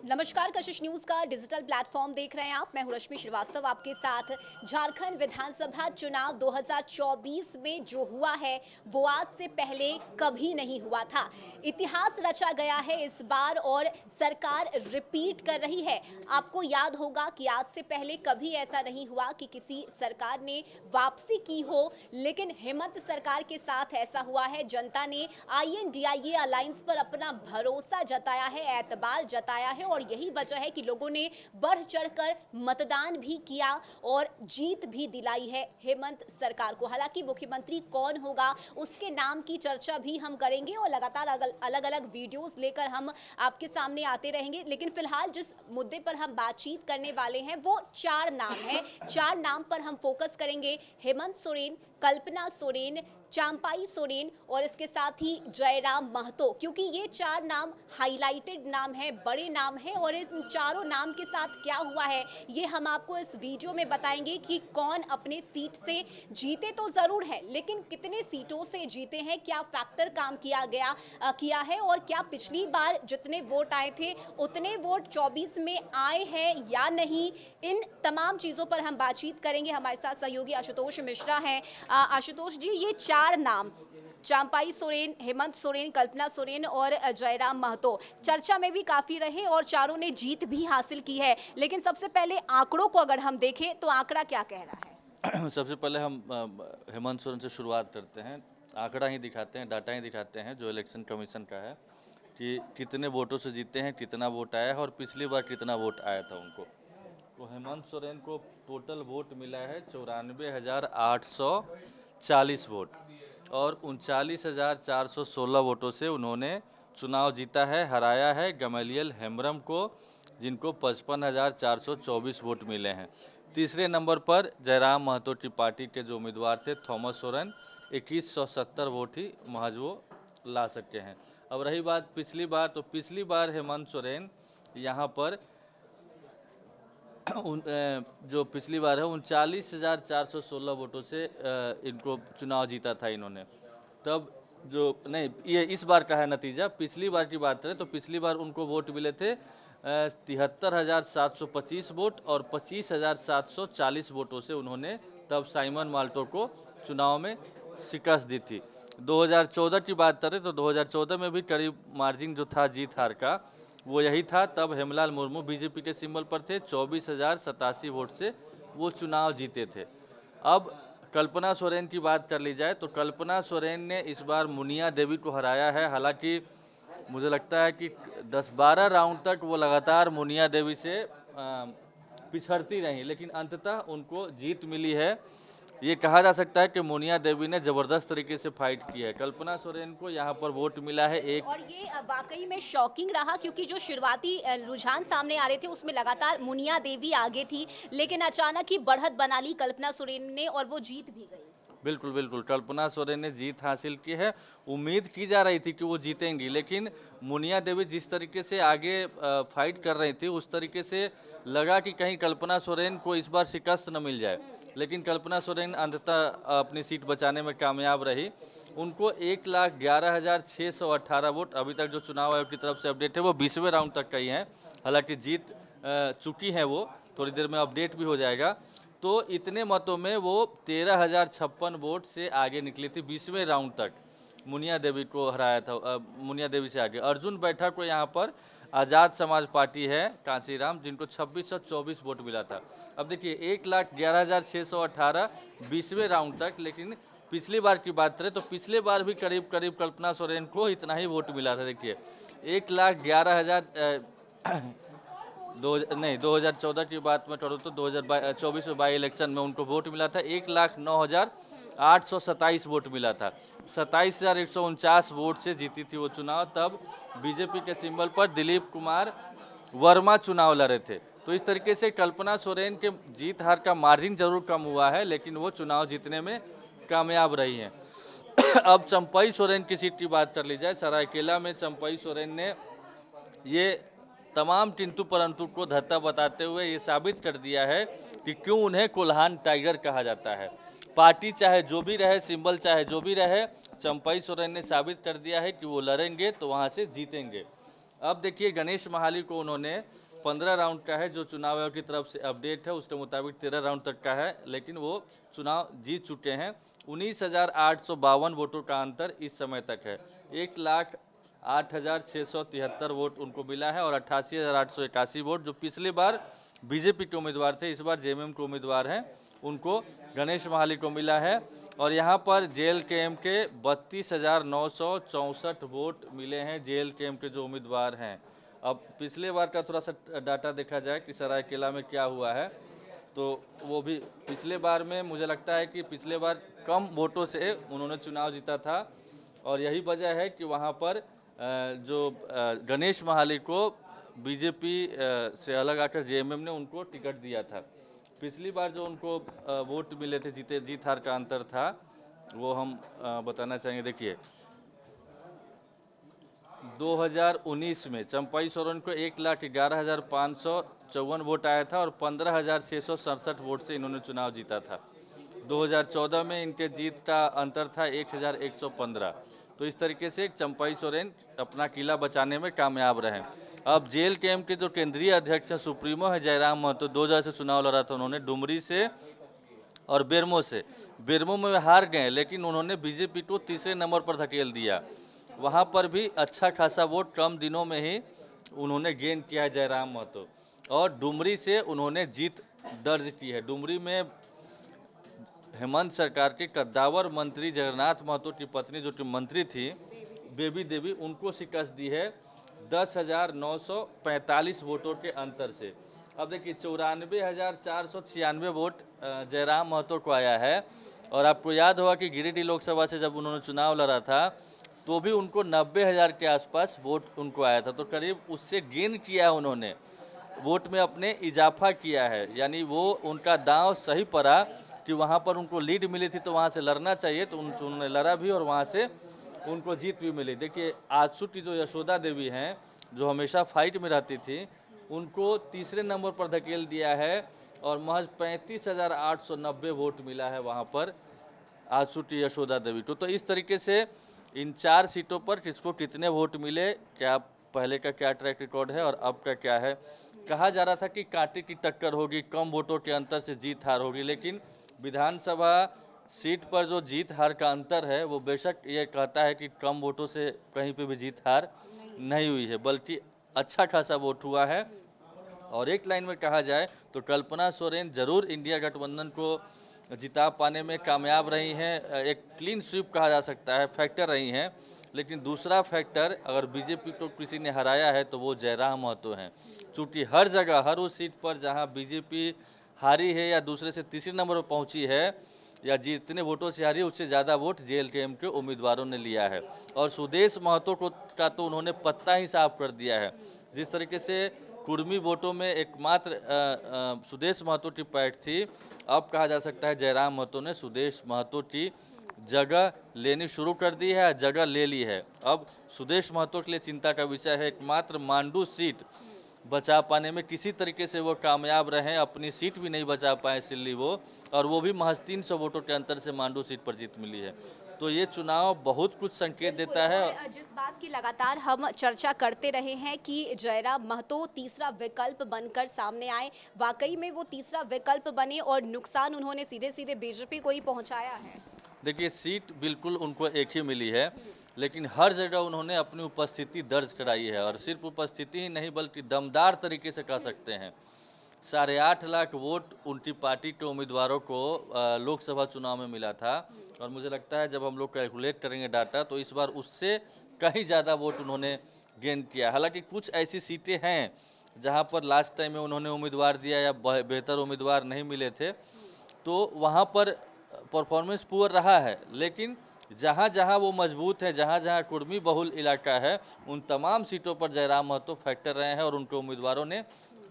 नमस्कार, कशिश न्यूज का digital platform देख रहे हैं आप। मैं हूं रश्मि श्रीवास्तव आपके साथ। झारखंड विधानसभा चुनाव 2024 में जो हुआ है वो आज से पहले कभी नहीं हुआ था। इतिहास रचा गया है इस बार और सरकार रिपीट कर रही है। आपको याद होगा कि आज से पहले कभी ऐसा नहीं हुआ कि किसी सरकार ने वापसी की हो, लेकिन हेमंत सरकार के साथ ऐसा हुआ है। जनता ने INDIA अलायंस पर अपना भरोसा जताया है, एतबार जताया है और यही वजह है कि लोगों ने बढ़ चढ़कर मतदान भी किया और जीत भी दिलाई है हेमंत सरकार को। हालांकि मुख्यमंत्री कौन होगा उसके नाम की चर्चा भी हम करेंगे और लगातार अलग अलग वीडियोस लेकर हम आपके सामने आते रहेंगे। लेकिन फिलहाल जिस मुद्दे पर हम बातचीत करने वाले हैं वो 4 नाम है। 4 नाम पर हम फोकस करेंगे। हेमंत सोरेन, कल्पना सोरेन, चांपाई सोरेन और इसके साथ ही जयराम महतो, क्योंकि ये 4 नाम हाईलाइटेड नाम है, बड़े नाम है और इन चारों नाम के साथ क्या हुआ है ये हम आपको इस वीडियो में बताएंगे कि कौन अपने सीट से जीते तो जरूर है, लेकिन कितने सीटों से जीते हैं, क्या फैक्टर काम किया है और क्या पिछली बार जितने वोट आए थे उतने वोट 24 में आए हैं या नहीं। इन तमाम चीजों पर हम बातचीत करेंगे। हमारे साथ सहयोगी आशुतोष मिश्रा हैं। आशुतोष जी, ये 4 नाम चांपाई सोरेन, हेमंत सोरेन, कल्पना सोरेन और जयराम महतो चर्चा में भी काफी रहे और चारों ने जीत भी हासिल की है। लेकिन सबसे पहले आंकड़ों को अगर हम देखें तो आंकड़ा क्या कह रहा है? सबसे पहले हम हेमंत सोरेन से शुरुआत करते हैं। आंकड़ा ही दिखाते हैं, डाटा ही दिखाते हैं जो इलेक्शन कमीशन का है कि कितने वोटों से जीते हैं, कितना वोट आया है और पिछली बार कितना वोट आया था उनको। तो हेमंत सोरेन को टोटल वोट मिला है 94,840 वोट और 39,416 वोटों से उन्होंने चुनाव जीता है, हराया है गमलियल हेम्ब्रम को, जिनको 55,424 वोट मिले हैं। तीसरे नंबर पर जयराम महतो की पार्टी के जो उम्मीदवार थे थॉमस सोरेन, 2170 वोट ही महज वो ला सकते हैं। अब रही बात पिछली बार, तो पिछली बार हेमंत सोरेन यहाँ पर जो पिछली बार है 39,416 वोटों से इनको चुनाव जीता था इन्होंने। तब जो नहीं, ये इस बार का है नतीजा। पिछली बार की बात करें तो पिछली बार उनको वोट मिले थे 73,725 वोट और 25,740 वोटों से उन्होंने तब साइमन माल्टो को चुनाव में शिकस्त दी थी। 2014 की बात करें तो 2014 में भी करीब मार्जिन जो था जीत हार का वो यही था। तब हेमलाल मुर्मू बीजेपी के सिंबल पर थे, 24,087 वोट से वो चुनाव जीते थे। अब कल्पना सोरेन की बात कर ली जाए तो कल्पना सोरेन ने इस बार मुनिया देवी को हराया है। हालांकि मुझे लगता है कि 10-12 राउंड तक वो लगातार मुनिया देवी से पिछड़ती रही, लेकिन अंततः उनको जीत मिली है। ये कहा जा सकता है कि मुनिया देवी ने जबरदस्त तरीके से फाइट की है। कल्पना सोरेन को यहाँ पर वोट मिला है एक। और ये वाकई में शॉकिंग रहा, क्योंकि जो शुरुआती रुझान सामने आ रहे थे उसमें लगातार मुनिया देवी आगे थी, लेकिन अचानक ही बढ़त बना ली कल्पना सोरेन ने और वो जीत भी गई। बिल्कुल बिल्कुल, कल्पना सोरेन ने जीत हासिल की है। उम्मीद की जा रही थी कि वो जीतेंगी, लेकिन मुनिया देवी जिस तरीके से आगे फाइट कर रही थी उस तरीके से लगा कि कहीं कल्पना सोरेन को इस बार शिकस्त न मिल जाए, लेकिन कल्पना सोरेन अंततः अपनी सीट बचाने में कामयाब रही। उनको 1,11,618 वोट अभी तक जो चुनाव आयोग की तरफ से अपडेट है वो 20वें राउंड तक का ही है। हालांकि जीत चुकी हैं वो, थोड़ी देर में अपडेट भी हो जाएगा। तो इतने मतों में वो 13,056 वोट से आगे निकली थी 20वें राउंड तक। मुनिया देवी को हराया था, मुनिया देवी से आगे अर्जुन बैठा को यहाँ पर आज़ाद समाज पार्टी है कांसीराम, जिनको 2624 वोट मिला था। अब देखिए 1,11,618 20वें राउंड तक, लेकिन पिछली बार की बात करें तो पिछले बार भी करीब करीब कल्पना सोरेन को इतना ही वोट मिला था। देखिए 1,11,000 2014 की बात मैं करूँ तो 2024 में बाई इलेक्शन में उनको वोट मिला था 1,09,827 वोट मिला था। 27,149 वोट से जीती थी वो चुनाव। तब बीजेपी के सिंबल पर दिलीप कुमार वर्मा चुनाव लड़े थे। तो इस तरीके से कल्पना सोरेन के जीत हार का मार्जिन जरूर कम हुआ है, लेकिन वो चुनाव जीतने में कामयाब रही हैं। अब चंपाई सोरेन की सीट की बात कर ली जाए। सरायकेला में चंपाई सोरेन ने ये तमाम किंतु परंतु को धत्ता बताते हुए ये साबित कर दिया है कि क्यों उन्हें कोल्हान टाइगर कहा जाता है। पार्टी चाहे जो भी रहे, सिंबल चाहे जो भी रहे, चंपाई सोरेन ने साबित कर दिया है कि वो लड़ेंगे तो वहाँ से जीतेंगे। अब देखिए गणेश महाली को उन्होंने 15 राउंड का है, जो चुनाव आयोग की तरफ से अपडेट है उसके मुताबिक 13 राउंड तक का है, लेकिन वो चुनाव जीत चुके हैं। 19,852 वोटों का अंतर इस समय तक है। 1,08,673 वोट उनको मिला है और 88,881 वोट जो पिछली बार बीजेपी के उम्मीदवार थे, इस बार जेएमएम के उम्मीदवार हैं, उनको गणेश महाली को मिला है। और यहाँ पर जेएलकेएम के 32,964 वोट मिले हैं, जेएलकेएम के जो उम्मीदवार हैं। अब पिछले बार का थोड़ा सा डाटा देखा जाए कि सरायकेला में क्या हुआ है, तो वो भी पिछले बार में मुझे लगता है कि पिछले बार कम वोटों से उन्होंने चुनाव जीता था और यही वजह है कि वहाँ पर गणेश महाली को बीजेपी से अलग आकर जेएमएम ने उनको टिकट दिया था। पिछली बार जो उनको वोट मिले थे, जीत हार का अंतर था, वो हम बताना चाहेंगे। देखिए 2019 में चंपाई सोरेन को 1,11,554 वोट आया था और 15,667 वोट से इन्होंने चुनाव जीता था। 2014 में इनके जीत का अंतर था 1,115। तो इस तरीके से चंपाई सोरेन अपना किला बचाने में कामयाब रहे। अब जेएलकेएम के जो केंद्रीय अध्यक्ष हैं, सुप्रीमो है जयराम महतो, 2000 से चुनाव लड़ा था उन्होंने डुमरी से और बेरमो से। बेरमो में हार गए, लेकिन उन्होंने बीजेपी को तीसरे नंबर पर धकेल दिया। वहाँ पर भी अच्छा खासा वोट कम दिनों में ही उन्होंने गेन किया है जयराम महतो, और डुमरी से उन्होंने जीत दर्ज की है। डुमरी में हेमंत सरकार के कद्दावर मंत्री जगन्नाथ महतो की पत्नी जो कि मंत्री थी, बेबी देवी, उनको शिकस्त दी है 10,945 वोटों के अंतर से। अब देखिए 94,496 वोट जयराम महतो को आया है। और आपको याद होगा कि गिरिडीह लोकसभा से जब उन्होंने चुनाव लड़ा था तो भी उनको 90,000 के आसपास वोट उनको आया था, तो करीब उससे गेन किया उन्होंने, वोट में अपने इजाफा किया है। यानी वो उनका दांव सही पड़ा कि वहाँ पर उनको लीड मिली थी तो वहाँ से लड़ना चाहिए, तो उन्होंने लड़ा भी और वहाँ से उनको जीत भी मिली। देखिए आजसू की जो यशोदा देवी हैं, जो हमेशा फाइट में रहती थी, उनको तीसरे नंबर पर धकेल दिया है और महज 35,890 वोट मिला है वहाँ पर आजसू की यशोदा देवी को। तो इस तरीके से इन 4 सीटों पर किसको कितने वोट मिले, क्या पहले का क्या ट्रैक रिकॉर्ड है और अब का क्या है। कहा जा रहा था कि कांटे की टक्कर होगी, कम वोटों के अंतर से जीत हार होगी, लेकिन विधानसभा सीट पर जो जीत हार का अंतर है वो बेशक ये कहता है कि कम वोटों से कहीं पे भी जीत हार नहीं हुई है, बल्कि अच्छा खासा वोट हुआ है। और एक लाइन में कहा जाए तो कल्पना सोरेन जरूर इंडिया गठबंधन को जिता पाने में कामयाब रही हैं, एक क्लीन स्वीप कहा जा सकता है, फैक्टर रही हैं। लेकिन दूसरा फैक्टर, अगर बीजेपी को किसी ने हराया है तो वो जयराम महतो हैं। चूँकि हर जगह, हर उस सीट पर जहां बीजेपी हारी है या दूसरे से तीसरे नंबर पर पहुंची है या जितने वोटों से हारी है, उससे ज़्यादा वोट जेएलकेएम के उम्मीदवारों ने लिया है। और सुदेश महतो का तो उन्होंने पत्ता ही साफ कर दिया है। जिस तरीके से कुर्मी वोटों में एकमात्र सुदेश महतो की पैठ थी, अब कहा जा सकता है जयराम महतो ने सुदेश महतो की जगह लेनी शुरू कर दी है, जगह ले ली है। अब सुदेश महतो के लिए चिंता का विषय है, एकमात्र मांडू सीट बचा पाने में किसी तरीके से वो कामयाब रहे, अपनी सीट भी नहीं बचा पाए सिल्ली वो, और वो भी महज 300 वोटों के अंतर से मांडू सीट पर जीत मिली है। तो ये चुनाव बहुत कुछ संकेत देता है। और जिस बात की लगातार हम चर्चा करते रहे हैं कि जयराम महतो तीसरा विकल्प बनकर सामने आए, वाकई में वो तीसरा विकल्प बने और नुकसान उन्होंने सीधे सीधे बीजेपी को ही पहुंचाया है। देखिए सीट बिल्कुल उनको एक ही मिली है, लेकिन हर जगह उन्होंने अपनी उपस्थिति दर्ज कराई है, और सिर्फ उपस्थिति ही नहीं बल्कि दमदार तरीके से कह सकते हैं। 8.5 लाख वोट उनकी पार्टी के उम्मीदवारों को लोकसभा चुनाव में मिला था, और मुझे लगता है जब हम लोग कैलकुलेट करेंगे डाटा तो इस बार उससे कहीं ज़्यादा वोट उन्होंने गेन किया। हालांकि कुछ ऐसी सीटें हैं जहां पर लास्ट टाइम में उन्होंने उम्मीदवार दिया या बेहतर उम्मीदवार नहीं मिले थे, तो वहां पर परफॉर्मेंस पुअर रहा है। लेकिन जहां जहां वो मजबूत है, जहां जहां कुर्मी बहुल इलाका है, उन तमाम सीटों पर जयराम महतो फैक्टर रहे हैं और उनके उम्मीदवारों ने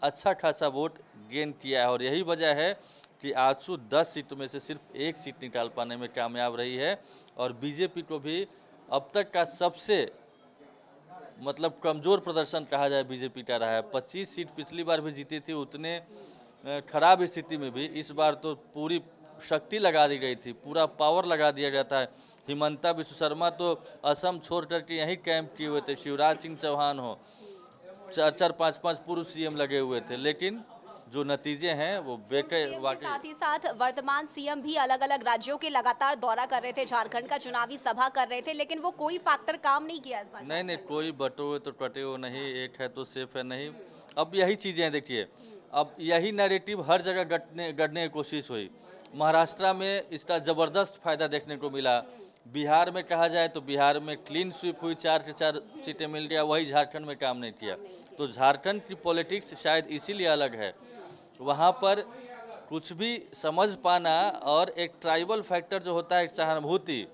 अच्छा खासा वोट गेन किया है। और यही वजह है कि आजसू 10 सीटों में से सिर्फ 1 सीट निकाल पाने में कामयाब रही है, और बीजेपी को भी अब तक का सबसे मतलब कमज़ोर प्रदर्शन कहा जाए बीजेपी का रहा है। 25 सीट पिछली बार भी जीती थी, उतने खराब स्थिति में भी इस बार तो पूरी शक्ति लगा दी गई थी, पूरा पावर लगा दिया जाता है। हिमंता विश्व शर्मा तो असम छोड़ करके यहीं कैंप किए हुए थे, शिवराज सिंह चौहान हो, 4-4, 5-5 पूर्व सीएम लगे हुए थे, लेकिन जो नतीजे हैं वो बेकार सीएम के वाकई। साथ ही साथ वर्तमान सीएम भी अलग अलग राज्यों के लगातार दौरा कर रहे थे, झारखंड का चुनावी सभा कर रहे थे, लेकिन वो कोई फैक्टर काम नहीं किया इस बार। नहीं नहीं, कोई बटो हुए तो कटे हो नहीं, एक है तो सेफ है नहीं। अब यही चीज़ें हैं, देखिए अब यही नैरेटिव हर जगह गढ़ने की कोशिश हुई। महाराष्ट्र में इसका ज़बरदस्त फायदा देखने को मिला। बिहार में कहा जाए तो बिहार में क्लीन स्वीप हुई, 4 के 4 सीटें मिल गया, वही झारखंड में काम नहीं किया। तो झारखंड की पॉलिटिक्स शायद इसीलिए अलग है, वहाँ पर कुछ भी समझ पाना और एक ट्राइबल फैक्टर जो होता है, एक सहानुभूति,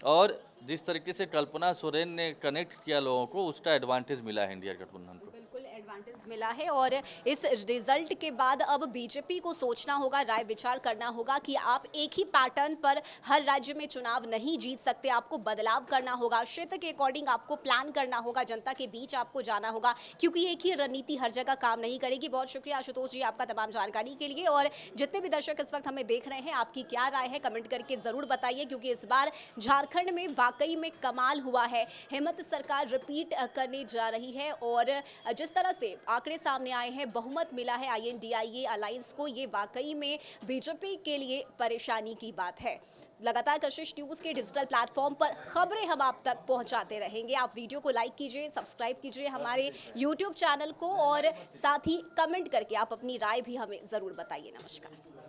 और जिस तरीके से कल्पना सोरेन ने कनेक्ट किया लोगों को, उसका एडवांटेज मिला है इंडिया गठबंधन को। बिल्कुल एडवांटेज मिला है और इस रिजल्ट के बाद अब बीजेपी को सोचना होगा, राय विचार करना होगा कि आप एक ही पैटर्न पर हर राज्य में चुनाव नहीं जीत सकते, आपको बदलाव करना होगा, क्षेत्र के अकॉर्डिंग आपको प्लान करना होगा, जनता के बीच आपको जाना होगा, क्योंकि एक ही रणनीति हर जगह काम नहीं करेगी। बहुत शुक्रिया आशुतोष जी आपका तमाम जानकारी के लिए। और जितने भी दर्शक इस वक्त हमें देख रहे हैं, आपकी क्या राय है कमेंट करके जरूर बताइए, क्योंकि इस बार झारखंड में वाकई में कमाल हुआ है। हेमंत सरकार रिपीट करने जा रही है और जिस तरह से आंकड़े सामने आए हैं, बहुमत मिला है INDIA अलायंस को, ये वाकई में बीजेपी के लिए परेशानी की बात है। लगातार कशिश न्यूज़ के डिजिटल प्लेटफॉर्म पर खबरें हम आप तक पहुंचाते रहेंगे। आप वीडियो को लाइक कीजिए, सब्सक्राइब कीजिए हमारे YouTube चैनल को और साथ ही कमेंट करके आप अपनी राय भी हमें ज़रूर बताइए। नमस्कार।